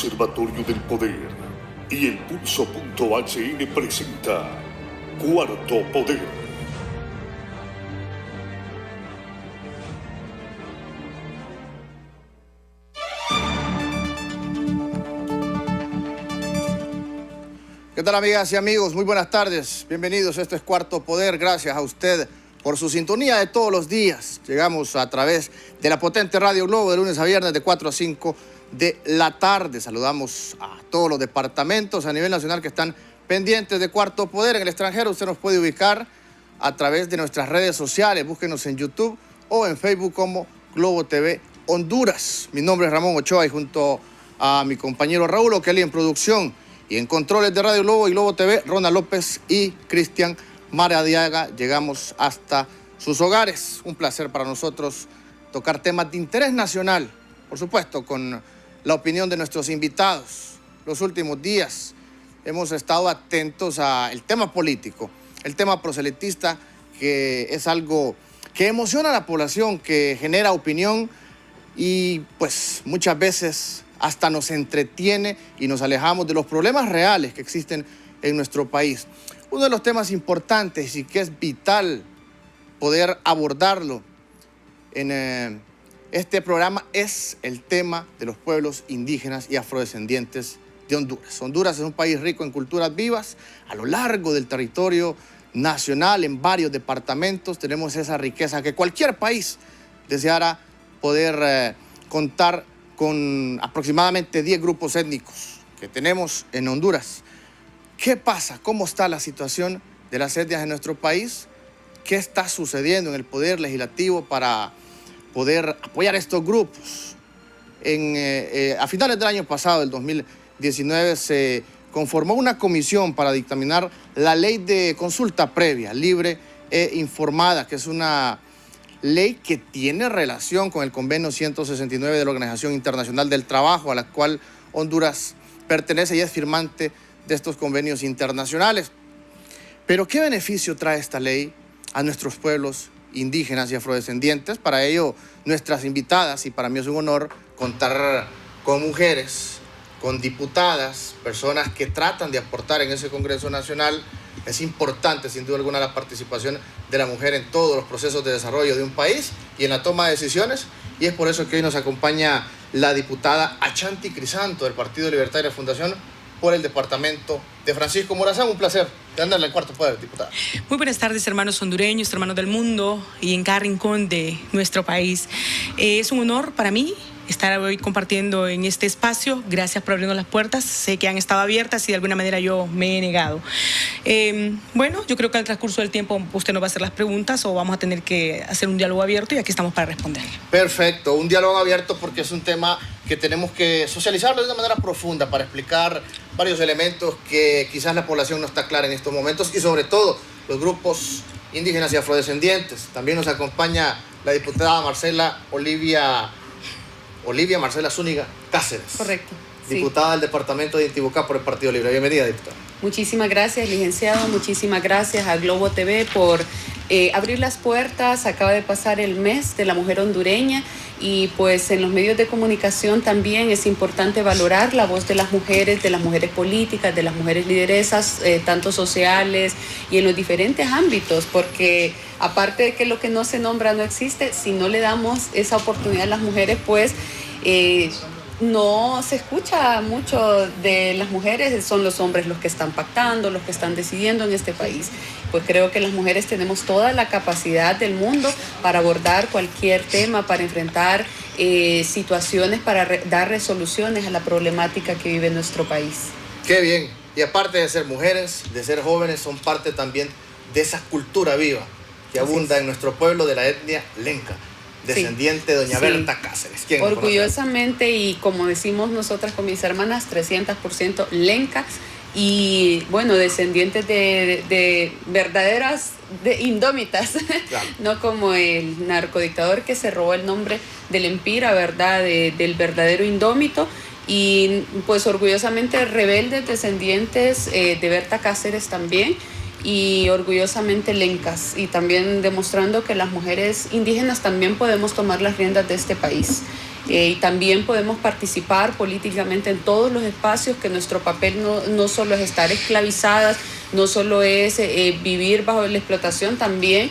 Observatorio del Poder y el Pulso.hn presenta Cuarto Poder. ¿Qué tal, amigas y amigos? Muy buenas tardes. Bienvenidos. Esto es Cuarto Poder. Gracias a usted por su sintonía de todos los días. Llegamos a través de la potente Radio Globo de lunes a viernes de 4 a 5 de la tarde. Saludamos a todos los departamentos a nivel nacional que están pendientes de Cuarto Poder. En el extranjero usted nos puede ubicar a través de nuestras redes sociales. Búsquenos en YouTube o en Facebook como Globo TV Honduras. Mi nombre es Ramón Ochoa y junto a mi compañero Raúl Oqueli en producción y en controles de Radio Globo y Globo TV, Ronald López y Cristian Maradiaga, llegamos hasta sus hogares. Un placer para nosotros tocar temas de interés nacional, por supuesto, con la opinión de nuestros invitados. Los últimos días hemos estado atentos al tema político, el tema proselitista, que es algo que emociona a la población, que genera opinión y pues muchas veces hasta nos entretiene y nos alejamos de los problemas reales que existen en nuestro país. Uno de los temas importantes y que es vital poder abordarlo en este programa es el tema de los pueblos indígenas y afrodescendientes de Honduras. Honduras es un país rico en culturas vivas. A lo largo del territorio nacional, en varios departamentos, tenemos esa riqueza que cualquier país deseara poder contar con aproximadamente 10 grupos étnicos que tenemos en Honduras. ¿Qué pasa? ¿Cómo está la situación de las etnias en nuestro país? ¿Qué está sucediendo en el Poder Legislativo para poder apoyar a estos grupos? A finales del año pasado, del 2019, se conformó una comisión para dictaminar la ley de consulta previa, libre e informada, que es una ley que tiene relación con el convenio 169 de la Organización Internacional del Trabajo, a la cual Honduras pertenece y es firmante de estos convenios internacionales. Pero ¿qué beneficio trae esta ley a nuestros pueblos indígenas y afrodescendientes? Para ello, nuestras invitadas, y para mí es un honor contar con mujeres, con diputadas, personas que tratan de aportar en ese Congreso Nacional. Es importante, sin duda alguna, la participación de la mujer en todos los procesos de desarrollo de un país y en la toma de decisiones. Y es por eso que hoy nos acompaña la diputada Achanti Crisanto del Partido Libertad y la Fundación por el departamento de Francisco Morazán. Un placer tenerla en Cuarto Poder, diputada. Muy buenas tardes, hermanos hondureños, hermanos del mundo y en cada rincón de nuestro país. Es un honor para mí estar hoy compartiendo en este espacio. Gracias por abrirnos las puertas. Sé que han estado abiertas y de alguna manera yo me he negado. Bueno, yo creo que al transcurso del tiempo usted nos va a hacer las preguntas o vamos a tener que hacer un diálogo abierto y aquí estamos para responder. Perfecto, un diálogo abierto porque es un tema que tenemos que socializarlo de una manera profunda para explicar varios elementos que quizás la población no está clara en estos momentos y sobre todo los grupos indígenas y afrodescendientes. También nos acompaña la diputada Olivia Marcela Zúñiga Cáceres. Correcto. Diputada sí, del departamento de Intibucá por el Partido Libre. Bienvenida, diputada. Muchísimas gracias, licenciado. Muchísimas gracias a Globo TV por abrir las puertas. Acaba de pasar el mes de la mujer hondureña y pues en los medios de comunicación también es importante valorar la voz de las mujeres políticas, de las mujeres lideresas, tanto sociales y en los diferentes ámbitos, porque aparte de que lo que no se nombra no existe, si no le damos esa oportunidad a las mujeres, pues no se escucha mucho de las mujeres, son los hombres los que están pactando, los que están decidiendo en este país. Pues creo que las mujeres tenemos toda la capacidad del mundo para abordar cualquier tema, para enfrentar situaciones, para dar resoluciones a la problemática que vive nuestro país. Qué bien. Y aparte de ser mujeres, de ser jóvenes, son parte también de esa cultura viva que abunda en nuestro pueblo de la etnia lenca, descendiente de doña Berta Cáceres. ¿Quién orgullosamente, y como decimos nosotras con mis hermanas, 300% lencas y, bueno, descendientes de verdaderas indómitas, claro. No como el narcodictador que se robó el nombre del Empira, ¿verdad? Del verdadero indómito. Y pues orgullosamente rebeldes, descendientes de Berta Cáceres también, y orgullosamente lencas, y también demostrando que las mujeres indígenas también podemos tomar las riendas de este país. Y también podemos participar políticamente en todos los espacios, que nuestro papel no solo es estar esclavizadas, no solo es vivir bajo la explotación, también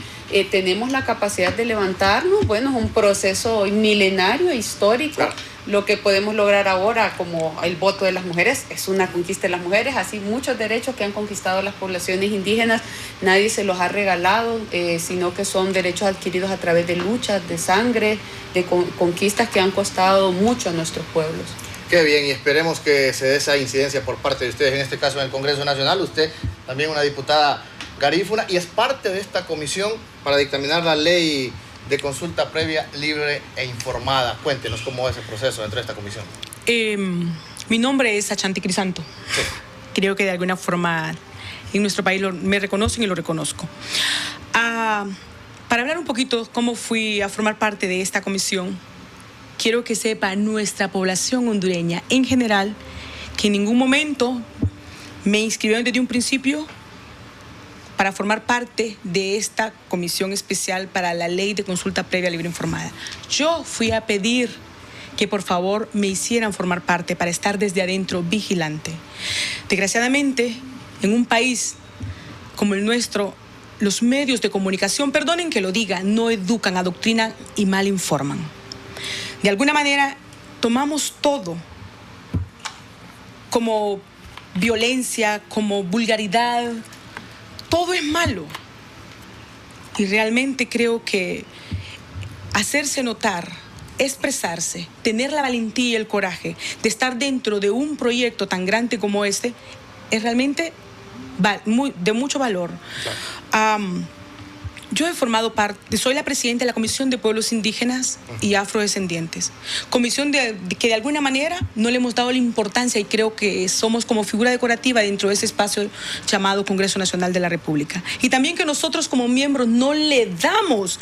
tenemos la capacidad de levantarnos. Bueno, es un proceso milenario, histórico. Claro. Lo que podemos lograr ahora, como el voto de las mujeres, es una conquista de las mujeres. Así muchos derechos que han conquistado las poblaciones indígenas, nadie se los ha regalado, sino que son derechos adquiridos a través de luchas, de sangre, de conquistas que han costado mucho a nuestros pueblos. Qué bien, y esperemos que se dé esa incidencia por parte de ustedes, en este caso en el Congreso Nacional. Usted también una diputada garífuna y es parte de esta comisión para dictaminar la ley de consulta previa, libre e informada. Cuéntenos cómo es el proceso dentro de esta comisión. Mi nombre es Achanti Crisanto. Sí. Creo que de alguna forma en nuestro país me reconocen y lo reconozco. Para hablar un poquito cómo fui a formar parte de esta comisión, quiero que sepa nuestra población hondureña en general que en ningún momento me inscribieron desde un principio para formar parte de esta comisión especial para la ley de consulta previa, libre e informada. Yo fui a pedir que por favor me hicieran formar parte para estar desde adentro vigilante. Desgraciadamente, en un país como el nuestro, los medios de comunicación, perdonen que lo diga, no educan, adoctrinan y mal informan. De alguna manera, tomamos todo como violencia, como vulgaridad. Todo es malo. Y realmente creo que hacerse notar, expresarse, tener la valentía y el coraje de estar dentro de un proyecto tan grande como este, es realmente de mucho valor. Yo he formado parte, soy la presidenta de la Comisión de Pueblos Indígenas y Afrodescendientes. Comisión que de alguna manera no le hemos dado la importancia y creo que somos como figura decorativa dentro de ese espacio llamado Congreso Nacional de la República. Y también que nosotros como miembros no le damos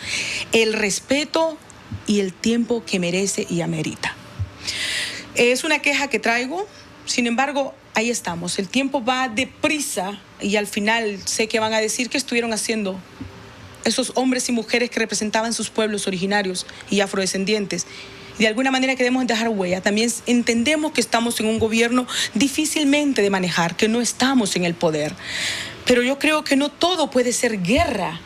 el respeto y el tiempo que merece y amerita. Es una queja que traigo, sin embargo, ahí estamos. El tiempo va deprisa y al final sé que van a decir que estuvieron haciendo esos hombres y mujeres que representaban sus pueblos originarios y afrodescendientes. Y de alguna manera queremos dejar huella. También entendemos que estamos en un gobierno difícilmente de manejar, que no estamos en el poder. Pero yo creo que no todo puede ser guerra,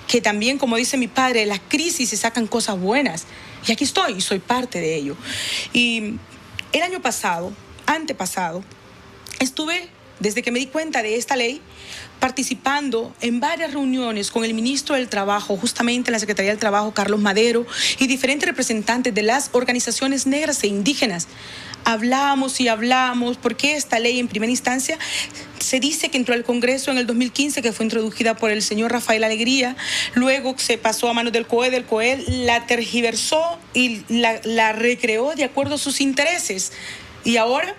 que también, como dice mi padre, de las crisis se sacan cosas buenas. Y aquí estoy, y soy parte de ello. Y el año pasado, antepasado, estuve, desde que me di cuenta de esta ley, participando en varias reuniones con el ministro del Trabajo, justamente en la Secretaría del Trabajo, Carlos Madero, y diferentes representantes de las organizaciones negras e indígenas. Hablamos y hablamos porque esta ley en primera instancia se dice que entró al Congreso en el 2015, que fue introducida por el señor Rafael Alegría, luego se pasó a manos del COE la tergiversó y la recreó de acuerdo a sus intereses. Y ahora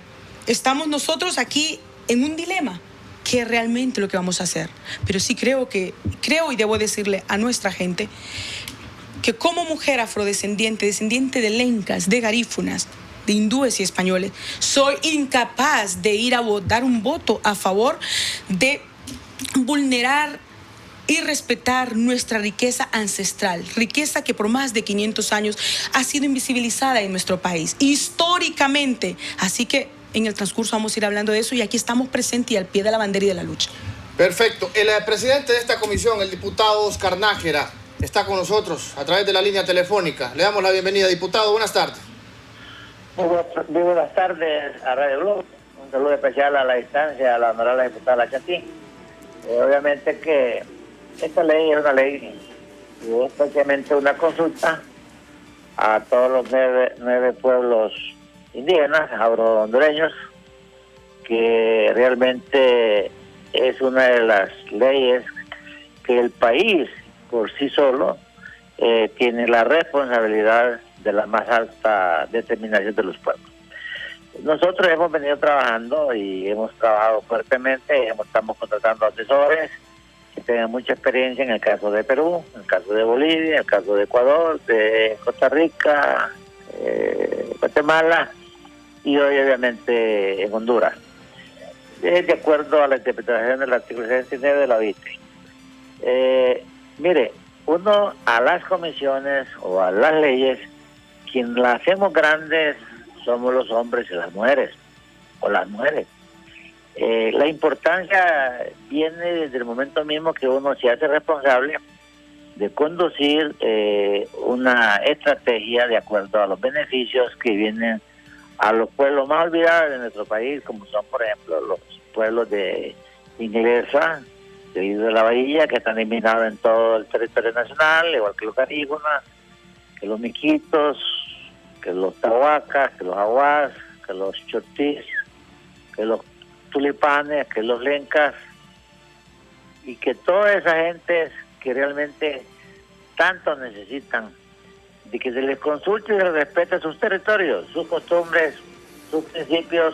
estamos nosotros aquí en un dilema. ¿Qué es realmente lo que vamos a hacer? Pero sí creo y debo decirle a nuestra gente que como mujer afrodescendiente, descendiente de lencas, de garífunas, de hindúes y españoles, soy incapaz de ir a dar un voto a favor de vulnerar y respetar nuestra riqueza ancestral, riqueza que por más de 500 años ha sido invisibilizada en nuestro país, históricamente. Así que en el transcurso vamos a ir hablando de eso y aquí estamos presentes y al pie de la bandera y de la lucha. Perfecto. El presidente de esta comisión, el diputado Oscar Nájera, está con nosotros a través de la línea telefónica. Le damos la bienvenida, diputado. Buenas tardes. Muy buenas tardes a Radio Globo. Un saludo especial a la distancia a la honorable diputada Achanti. Obviamente que esta ley es una ley y es prácticamente una consulta a todos los nueve pueblos indígenas, hondureños, que realmente es una de las leyes que el país por sí solo tiene la responsabilidad de la más alta determinación de los pueblos. Nosotros hemos venido trabajando y hemos trabajado fuertemente, estamos contratando asesores que tengan mucha experiencia en el caso de Perú, en el caso de Bolivia, en el caso de Ecuador, de Costa Rica, Guatemala y hoy obviamente en Honduras, de acuerdo a la interpretación del artículo 69 de la OIT. Mire, uno a las comisiones o a las leyes quien la hacemos grandes somos los hombres y las mujeres, o las mujeres. La importancia viene desde el momento mismo que uno se hace responsable de conducir una estrategia de acuerdo a los beneficios que vienen a los pueblos más olvidados de nuestro país, como son, por ejemplo, los pueblos de Inglesa, de la Bahía, que están eliminados en todo el territorio nacional, igual que los carígonas, que los miquitos, que los tahuacas, que los aguas, que los chortís, que los tulipanes, que los lencas, y que toda esa gente que realmente tanto necesitan de que se les consulte y se les respete sus territorios, sus costumbres, sus principios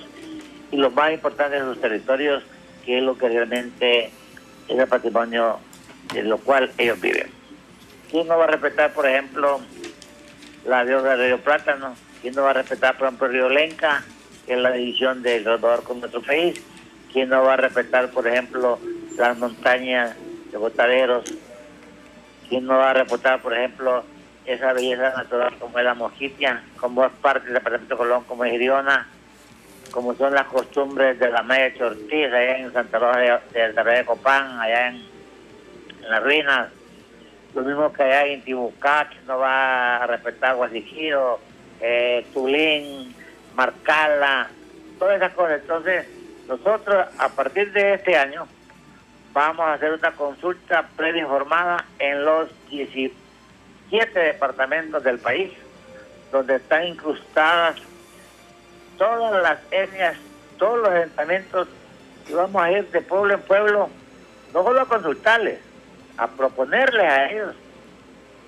y lo más importante de sus territorios, que es lo que realmente es el patrimonio de lo cual ellos viven. ¿Quién no va a respetar, por ejemplo, la deuda de Río Plátano? ¿Quién no va a respetar, por ejemplo, Río Lenca, que es la división de El Salvador con nuestro país? ¿Quién no va a respetar, por ejemplo, las montañas de Botaderos? ¿Quién no va a respetar, por ejemplo, esa belleza natural como es la Mosquitia, como es parte del departamento de Colón, como es Iriona, como son las costumbres de la Maya Chortís, allá en Santa Rosa del Tarré de Copán, allá en las ruinas? Lo mismo que allá en Tibucá, que no va a respetar Guasiquiro, Tulín, Marcala, todas esas cosas. Entonces, nosotros a partir de este año vamos a hacer una consulta previa informada en los 17 departamentos del país, donde están incrustadas todas las etnias, todos los asentamientos, y vamos a ir de pueblo en pueblo, no solo a consultarles, a proponerles a ellos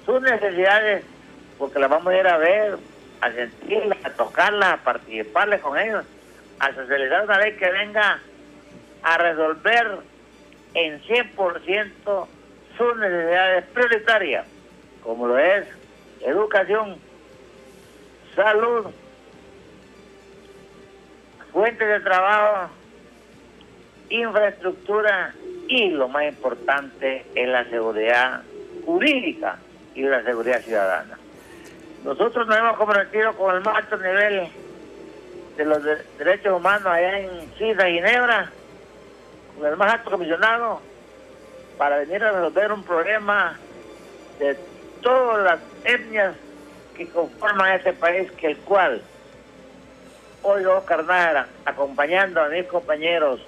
sus necesidades, porque las vamos a ir a ver, a sentirlas, a tocarlas, a participarles con ellos, a socializar una ley que venga a resolver en 100% sus necesidades prioritarias, como lo es educación, salud, fuentes de trabajo, infraestructura y lo más importante es la seguridad jurídica y la seguridad ciudadana. Nosotros nos hemos comprometido con el más alto nivel de los derechos humanos allá en Suiza, Ginebra, con el más alto comisionado, para venir a resolver un problema de todas las etnias que conforman este país, que el cual hoy Oscar Nájera, acompañando a mis compañeros,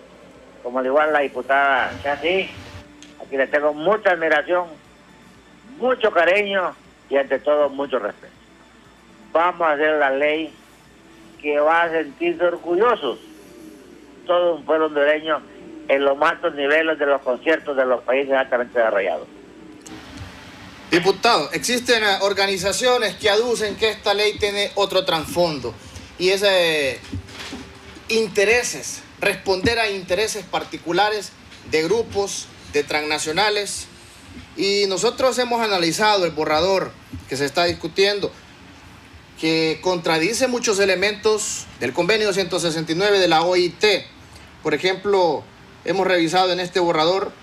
como al igual la diputada Chassi, aquí le tengo mucha admiración, mucho cariño y ante todo mucho respeto. Vamos a hacer la ley que va a sentirse orgullosos todo un pueblo hondureño en los más altos niveles de los conciertos de los países altamente desarrollados. Diputado, existen organizaciones que aducen que esta ley tiene otro trasfondo y es intereses, responder a intereses particulares de grupos, de transnacionales, y nosotros hemos analizado el borrador que se está discutiendo, que contradice muchos elementos del convenio 169 de la OIT. Por ejemplo, hemos revisado en este borrador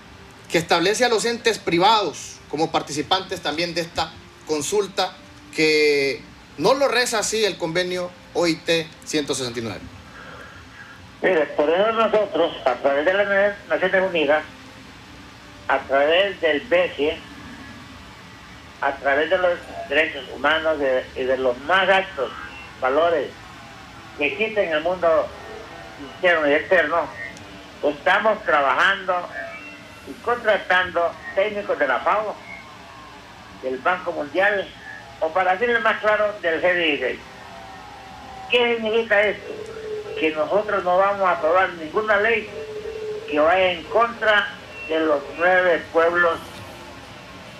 que establece a los entes privados como participantes también de esta consulta, que no lo reza así el convenio OIT 169. Mire, por eso nosotros, a través de las Naciones Unidas, a través del BCE, a través de los derechos humanos y de los más altos valores que existen en el mundo interno y externo, estamos trabajando y contratando técnicos de la FAO, del Banco Mundial, o para decirlo más claro, del G16. ¿Qué significa esto? Que nosotros no vamos a aprobar ninguna ley que vaya en contra de los 9 pueblos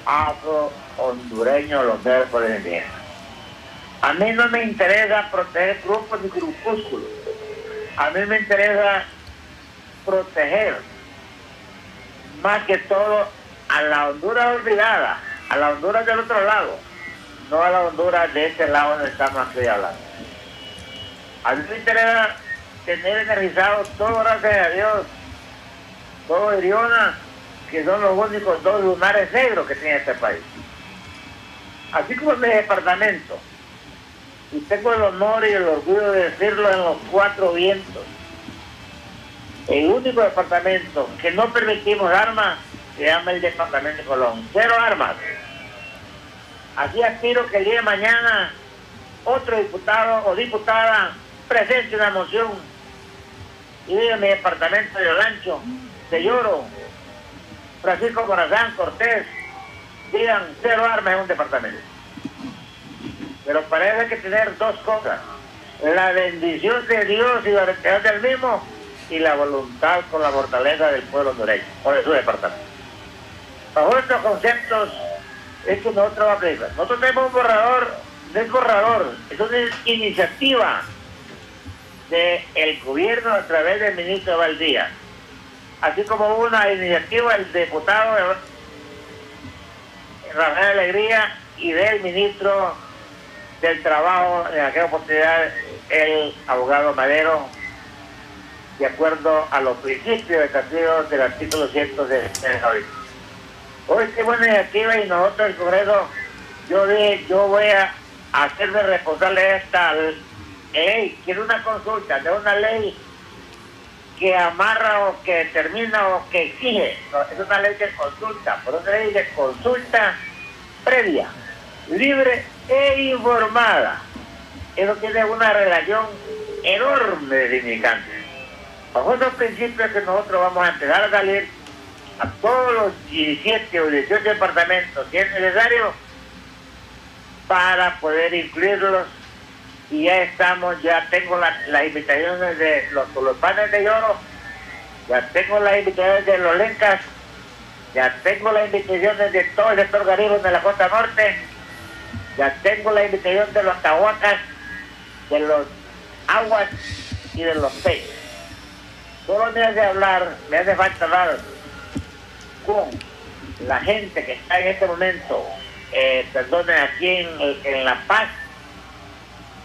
afro-hondureños, los 9 pueblos indígenas. A mí no me interesa proteger grupos ni grupúsculos. A mí me interesa proteger más que todo a la Honduras olvidada, a la Honduras del otro lado, no a la Honduras de este lado donde estamos aquí hablando. A mí me interesa tener energizado todo, gracias a Dios, todo Iriona, que son los únicos 2 lunares negros que tiene este país. Así como en mi departamento y tengo el honor y el orgullo de decirlo en los 4 vientos. El único departamento que no permitimos armas se llama el departamento de Colón. 0 armas. Así aspiro que el día de mañana otro diputado o diputada presente una moción y diga: mi departamento de Olancho, de Lloro, Francisco Morazán, Cortés, digan 0 armas en un departamento. Pero para eso hay que tener 2 cosas: la bendición de Dios y la honestidad del mismo, y la voluntad con la fortaleza del pueblo hondureño o de su departamento. Bajo estos conceptos es que nosotros aplicamos. Nosotros tenemos un borrador, no es borrador, es una iniciativa del gobierno a través del ministro Valdía, así como una iniciativa del diputado Rafael Alegría y del ministro del Trabajo, en aquella oportunidad el abogado Madero, de acuerdo a los principios establecidos del artículo 100 del código. Hoy qué buena iniciativa, y nosotros el Congreso, yo voy a hacerme responsable de esta ley, que es una consulta, de una ley que amarra o que determina o que exige. No, es una ley de consulta, por una ley de consulta previa, libre e informada. Eso tiene una relación enorme de significancia. Bajo esos principios que nosotros vamos a empezar a salir a todos los 17 o 18 departamentos, si es necesario, para poder incluirlos. Y ya tengo las invitaciones de los Tulupanes de Lloro, ya tengo las invitaciones de los Lencas, ya tengo las invitaciones de todo el sector Garibos de la costa norte, ya tengo la invitación de los Tahuacas, de los Aguas y de los Peces. Solo me hace falta hablar con la gente que está en este momento, aquí en La Paz.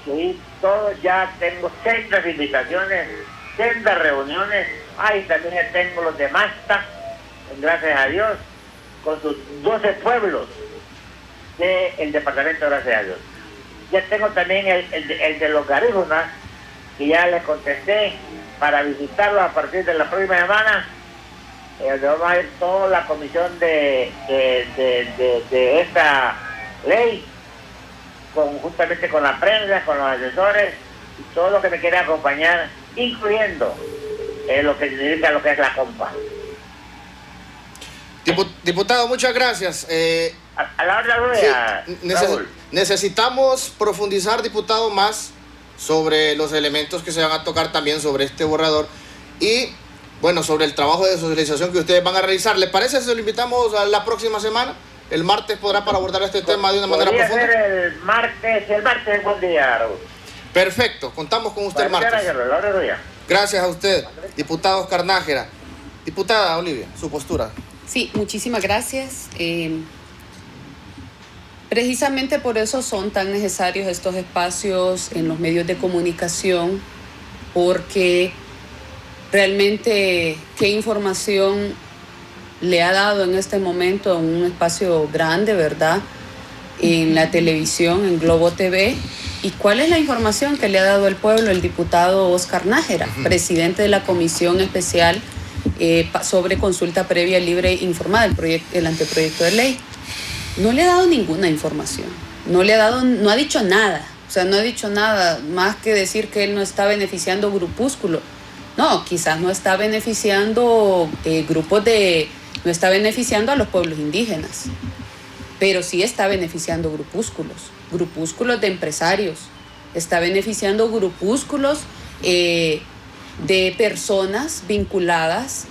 Sí, todos ya tengo sendas invitaciones, sendas reuniones. También ya tengo los de Masta, gracias a Dios, con sus 12 pueblos del departamento, gracias a Dios. Ya tengo también el de los Garífunas, que ya les contesté, para visitarlo a partir de la próxima semana. Vamos a ir toda la comisión de esta ley, juntamente con la prensa, con los asesores y todo lo que me quiera acompañar, incluyendo lo que significa lo que es la compa. Diputado, muchas gracias. A la hora necesitamos profundizar, diputado, más sobre los elementos que se van a tocar también sobre este borrador y, bueno, sobre el trabajo de socialización que ustedes van a realizar. ¿Le parece si lo invitamos a la próxima semana? El martes podrá para abordar este tema de una manera profunda. El martes es buen día, Raúl. Perfecto, contamos con usted el martes. Gracias a usted, diputado Oscar Nájera. Diputada Olivia, su postura. Sí, muchísimas gracias. Precisamente por eso son tan necesarios estos espacios en los medios de comunicación, porque realmente qué información le ha dado en este momento un espacio grande, ¿verdad?, en la televisión, en Globo TV, y cuál es la información que le ha dado el pueblo el diputado Oscar Nájera, presidente de la Comisión Especial sobre Consulta Previa, Libre e Informada, el anteproyecto de ley. No le ha dado ninguna información, no ha dicho nada, no ha dicho nada más que decir que él no está beneficiando grupúsculos. No, quizás no está beneficiando no está beneficiando a los pueblos indígenas, pero sí está beneficiando grupúsculos de empresarios, está beneficiando grupúsculos de personas vinculadas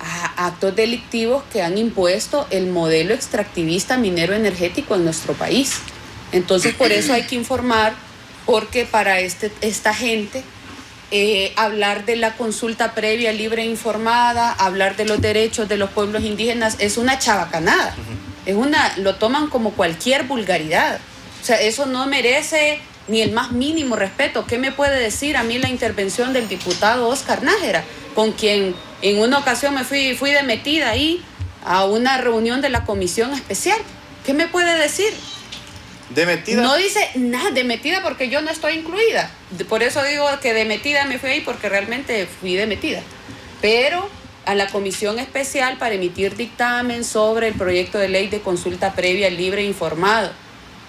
a actos delictivos que han impuesto el modelo extractivista minero energético en nuestro país. Entonces, por eso hay que informar, porque para esta gente hablar de la consulta previa, libre e informada, hablar de los derechos de los pueblos indígenas es una chabacanada, lo toman como cualquier vulgaridad. O sea, eso no merece ni el más mínimo respeto. ¿Qué me puede decir a mí la intervención del diputado Oscar Nájera, con quien en una ocasión me fui de metida ahí a una reunión de la comisión especial? ¿Qué me puede decir? ¿De metida? No dice nada de metida porque yo no estoy incluida. Por eso digo que de metida me fui ahí, porque realmente fui de metida. Pero a la comisión especial para emitir dictamen sobre el proyecto de ley de consulta previa, libre e informada.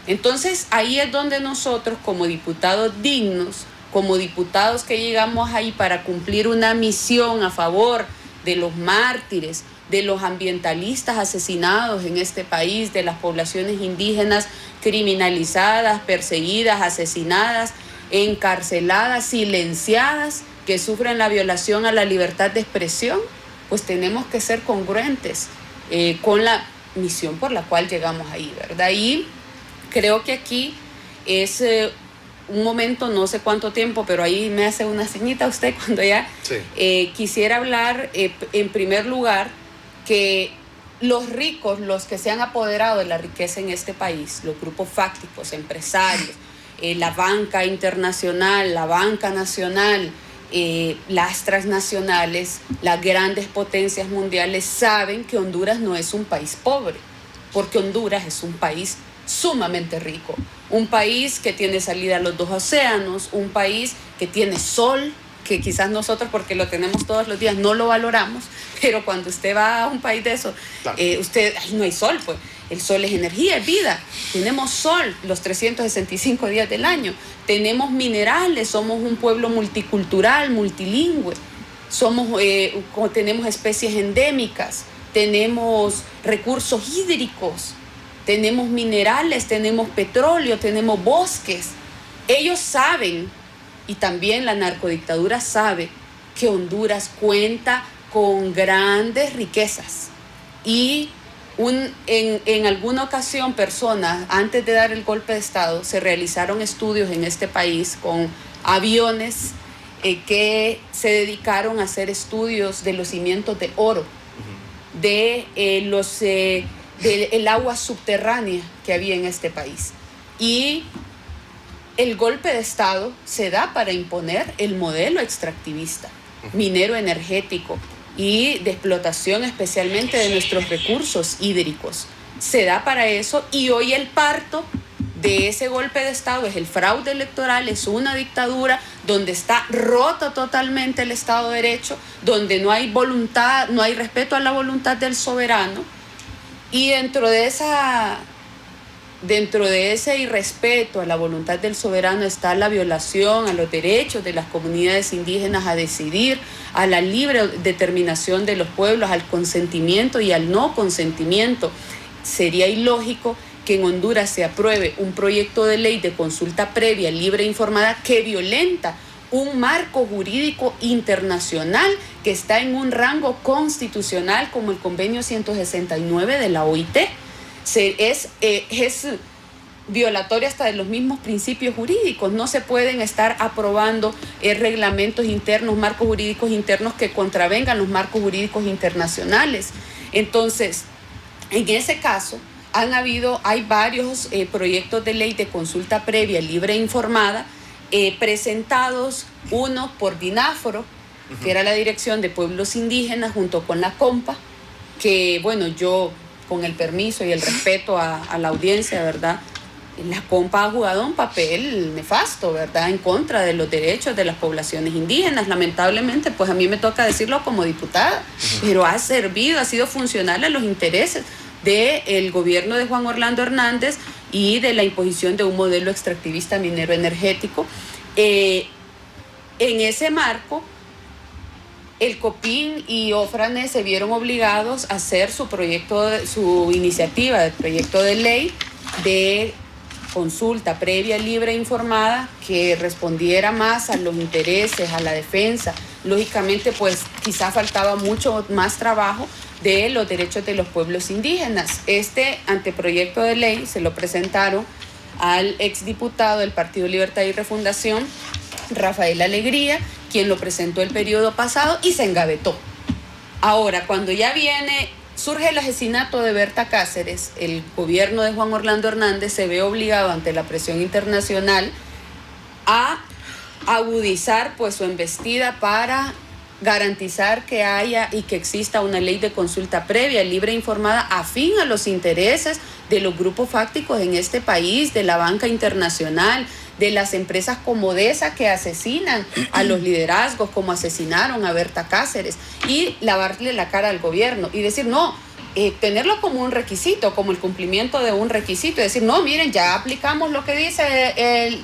Entonces ahí es donde nosotros, como diputados dignos, como diputados que llegamos ahí para cumplir una misión a favor de los mártires, de los ambientalistas asesinados en este país, de las poblaciones indígenas criminalizadas, perseguidas, asesinadas, encarceladas, silenciadas, que sufren la violación a la libertad de expresión, pues tenemos que ser congruentes con la misión por la cual llegamos ahí, ¿verdad? Y creo que aquí es un momento, no sé cuánto tiempo, pero ahí me hace una señita usted cuando ya quisiera hablar, en primer lugar, que los ricos, los que se han apoderado de la riqueza en este país, los grupos fácticos, empresarios, la banca internacional, la banca nacional, las transnacionales, las grandes potencias mundiales saben que Honduras no es un país pobre, porque Honduras es un país sumamente rico, un país que tiene salida a los 2 océanos, un país que tiene sol, que quizás nosotros, porque lo tenemos todos los días, no lo valoramos, pero cuando usted va a un país de eso, claro, no hay sol, pues. El sol es energía, es vida. Tenemos sol los 365 días del año. Tenemos minerales, somos un pueblo multicultural, multilingüe. Tenemos especies endémicas, tenemos recursos hídricos, tenemos minerales, tenemos petróleo, tenemos bosques. Ellos saben, y también la narcodictadura sabe, que Honduras cuenta con grandes riquezas. Y en alguna ocasión, personas, antes de dar el golpe de Estado, se realizaron estudios en este país con aviones que se dedicaron a hacer estudios de los cimientos de oro, del agua subterránea que había en este país. Y el golpe de Estado se da para imponer el modelo extractivista, minero energético y de explotación especialmente de nuestros recursos hídricos. Se da para eso, y hoy el parto de ese golpe de Estado es el fraude electoral, es una dictadura donde está roto totalmente el Estado de Derecho, donde no hay voluntad, no hay respeto a la voluntad del soberano, y dentro de ese irrespeto a la voluntad del soberano está la violación a los derechos de las comunidades indígenas a decidir, a la libre determinación de los pueblos, al consentimiento y al no consentimiento. Sería ilógico que en Honduras se apruebe un proyecto de ley de consulta previa, libre e informada que violenta un marco jurídico internacional que está en un rango constitucional como el Convenio 169 de la OIT. Es violatoria hasta de los mismos principios jurídicos. No se pueden estar aprobando reglamentos internos, marcos jurídicos internos que contravengan los marcos jurídicos internacionales. Entonces, en ese caso, hay varios proyectos de ley de consulta previa, libre e informada, presentados, uno por DINAFORO, que era la Dirección de Pueblos Indígenas, junto con la COMPA, que, bueno, yo, con el permiso y el respeto a la audiencia, ¿verdad?, la COMPA ha jugado un papel nefasto, ¿verdad?, en contra de los derechos de las poblaciones indígenas. Lamentablemente, pues a mí me toca decirlo como diputada, pero ha sido funcional a los intereses del gobierno de Juan Orlando Hernández y de la imposición de un modelo extractivista minero energético. En ese marco, el COPIN y OFRANE se vieron obligados a hacer su iniciativa de proyecto de ley de consulta previa, libre e informada, que respondiera más a los intereses, a la defensa. Lógicamente, pues quizá faltaba mucho más trabajo de los derechos de los pueblos indígenas. Este anteproyecto de ley se lo presentaron al exdiputado del Partido Libertad y Refundación, Rafael Alegría, quien lo presentó el periodo pasado y se engavetó. Ahora, cuando ya surge el asesinato de Berta Cáceres, el gobierno de Juan Orlando Hernández se ve obligado ante la presión internacional a agudizar pues su embestida para garantizar que haya y que exista una ley de consulta previa, libre e informada, afín a los intereses de los grupos fácticos en este país, de la banca internacional, de las empresas como DESA que asesinan a los liderazgos, como asesinaron a Berta Cáceres, y lavarle la cara al gobierno y decir, no, tenerlo como un requisito, como el cumplimiento de un requisito, y decir, no, miren, ya aplicamos lo que dice